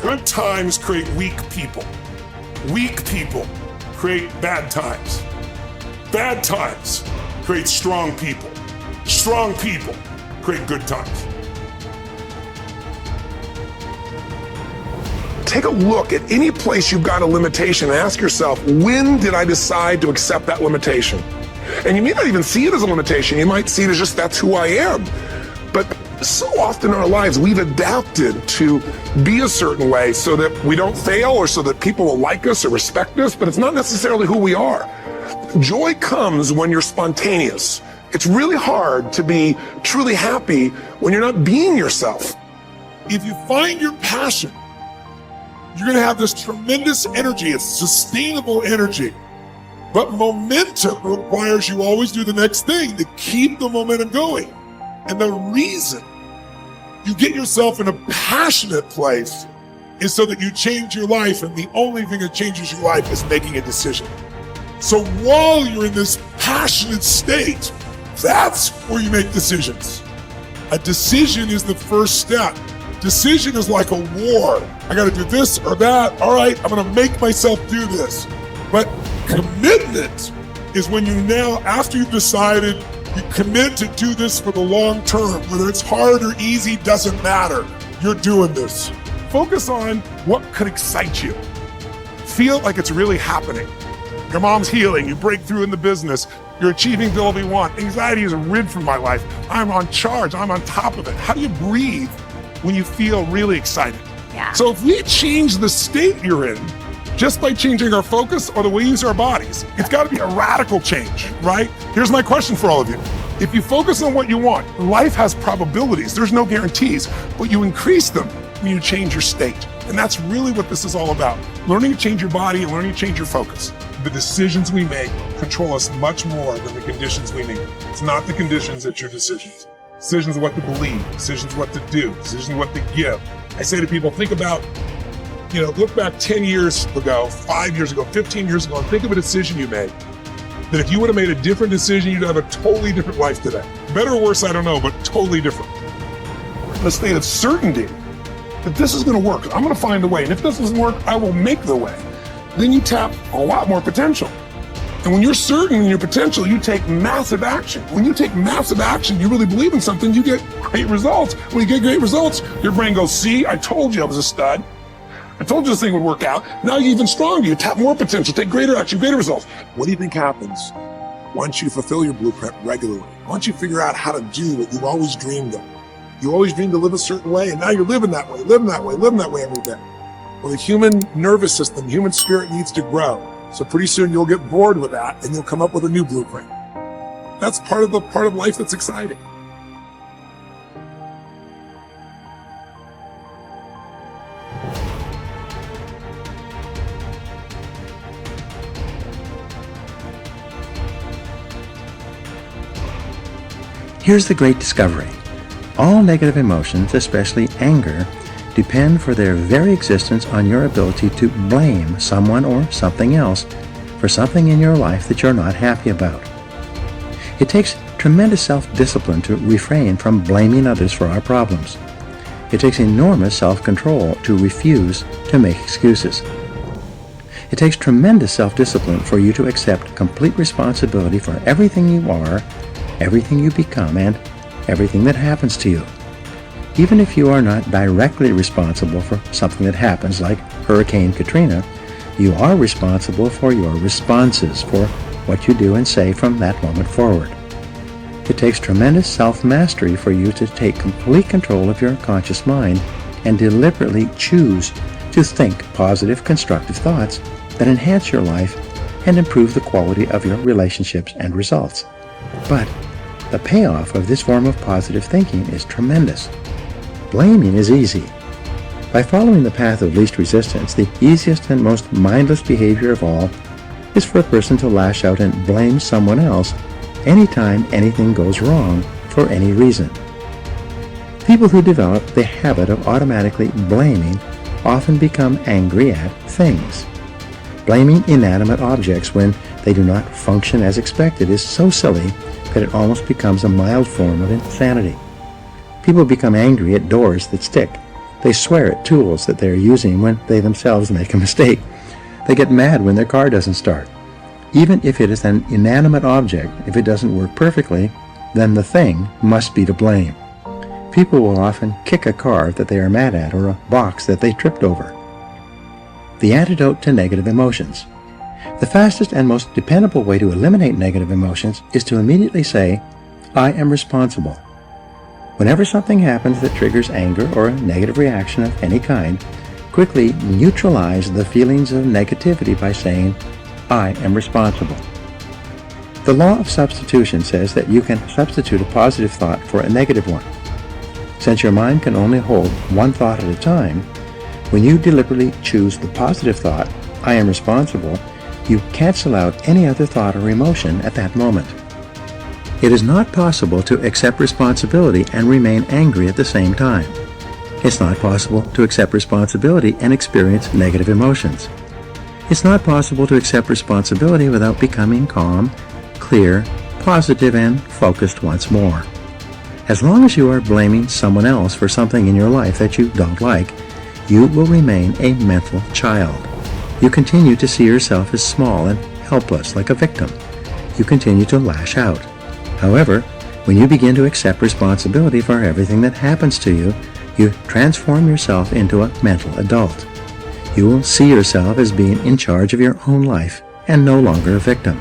Good times create weak people. Weak people create bad times. Bad times create strong people. Strong people create good times. Take a look at any place you've got a limitation and ask yourself, when did I decide to accept that limitation? And you may not even see it as a limitation. You might see it as just, that's who I am. But so often in our lives, we've adapted to be a certain way so that we don't fail or so that people will like us or respect us, but it's not necessarily who we are. Joy comes when you're spontaneous. It's really hard to be truly happy when you're not being yourself. If you find your passion, you're going to have this tremendous energy. It's sustainable energy. But momentum requires you always do the next thing to keep the momentum going. And the reason you get yourself in a passionate place is so that you change your life. And the only thing that changes your life is making a decision. So while you're in this passionate state, that's where you make decisions. A decision is the first step. Decision is like a war. I got to do this or that. All right, I'm going to make myself do this. But commitment is when you now, after you've decided, you commit to do this for the long term. Whether it's hard or easy, doesn't matter. You're doing this. Focus on what could excite you. Feel like it's really happening. Your mom's healing, you break through in the business, you're achieving the goal you want. Anxiety is rid from my life. I'm on charge, I'm on top of it. How do you breathe when you feel really excited? Yeah. So if we change the state you're in, just by changing our focus or the way we use our bodies, it's got to be a radical change, right? Here's my question for all of you. If you focus on what you want, life has probabilities, there's no guarantees, but you increase them when you change your state. And that's really what this is all about. Learning to change your body and learning to change your focus. The decisions we make control us much more than the conditions we make. It's not the conditions, it's your decisions. Decisions what to believe, decisions what to do, decisions what to give. I say to people, think about, look back 10 years ago, 5 years ago, 15 years ago, and think of a decision you made. That if you would have made a different decision, you'd have a totally different life today. Better or worse, I don't know, but totally different. A state of certainty that this is going to work. I'm going to find a way. And if this doesn't work, I will make the way. Then you tap a lot more potential. And when you're certain in your potential, you take massive action. When you take massive action, you really believe in something, you get great results. When you get great results, your brain goes, see, I told you I was a stud. I told you this thing would work out. Now you're even stronger. You tap more potential, take greater action, greater results. What do you think happens once you fulfill your blueprint regularly? Once you figure out how to do what you've always dreamed of? You always dreamed to live a certain way, and now you're living that way every day. Well, the human nervous system, human spirit needs to grow. So pretty soon you'll get bored with that and you'll come up with a new blueprint. That's part of life that's exciting. Here's the great discovery. All negative emotions, especially anger, depend for their very existence on your ability to blame someone or something else for something in your life that you're not happy about. It takes tremendous self-discipline to refrain from blaming others for our problems. It takes enormous self-control to refuse to make excuses. It takes tremendous self-discipline for you to accept complete responsibility for everything you are, everything you become, and everything that happens to you. Even if you are not directly responsible for something that happens, like Hurricane Katrina, you are responsible for your responses, for what you do and say from that moment forward. It takes tremendous self-mastery for you to take complete control of your conscious mind and deliberately choose to think positive, constructive thoughts that enhance your life and improve the quality of your relationships and results. But the payoff of this form of positive thinking is tremendous. Blaming is easy. By following the path of least resistance, the easiest and most mindless behavior of all is for a person to lash out and blame someone else anytime anything goes wrong for any reason. People who develop the habit of automatically blaming often become angry at things. Blaming inanimate objects when they do not function as expected is so silly that it almost becomes a mild form of insanity. People become angry at doors that stick, They swear at tools that they are using when they themselves make a mistake. They get mad when their car doesn't start. Even if it is an inanimate object, if it doesn't work perfectly, then the thing must be to blame. People will often kick a car that they are mad at or a box that they tripped over. The antidote to negative emotions. The fastest and most dependable way to eliminate negative emotions is to immediately say, I am responsible. Whenever something happens that triggers anger or a negative reaction of any kind, quickly neutralize the feelings of negativity by saying, I am responsible. The law of substitution says that you can substitute a positive thought for a negative one. Since your mind can only hold one thought at a time, when you deliberately choose the positive thought, I am responsible, you cancel out any other thought or emotion at that moment. It is not possible to accept responsibility and remain angry at the same time. It's not possible to accept responsibility and experience negative emotions. It's not possible to accept responsibility without becoming calm, clear, positive, and focused once more. As long as you are blaming someone else for something in your life that you don't like, you will remain a mental child. You continue to see yourself as small and helpless, like a victim. You continue to lash out. However, when you begin to accept responsibility for everything that happens to you, you transform yourself into a mental adult. You will see yourself as being in charge of your own life and no longer a victim.